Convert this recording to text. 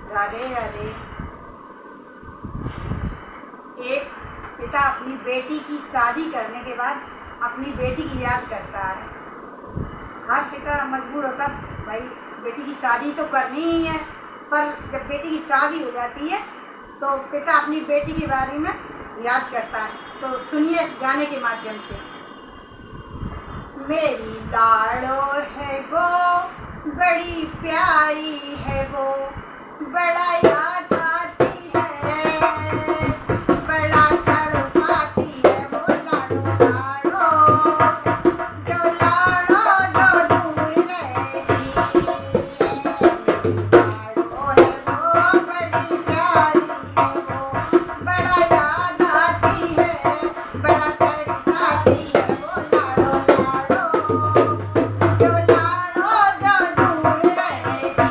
राधे राधे। एक पिता अपनी बेटी की शादी करने के बाद अपनी बेटी की याद करता है। हर पिता मजबूर होता, भाई बेटी की शादी तो करनी ही है, पर जब बेटी की शादी हो जाती है तो पिता अपनी बेटी के बारे में याद करता है। तो सुनिए इस गाने के माध्यम से। मेरी लाड़ो है वो, बड़ी प्यारी है वो, बड़ा याद आती है, बड़ा तड़पाती है वो लाड़ो लाड़ो, जो लाड़ो जो दूर रहती है। लाड़ो है वो, बड़ी प्यारी है वो, बड़ा याद आती है, बड़ा तरसाती है वो लाड़ो लाड़ो, जो लाड़ो जो दूर रहती है।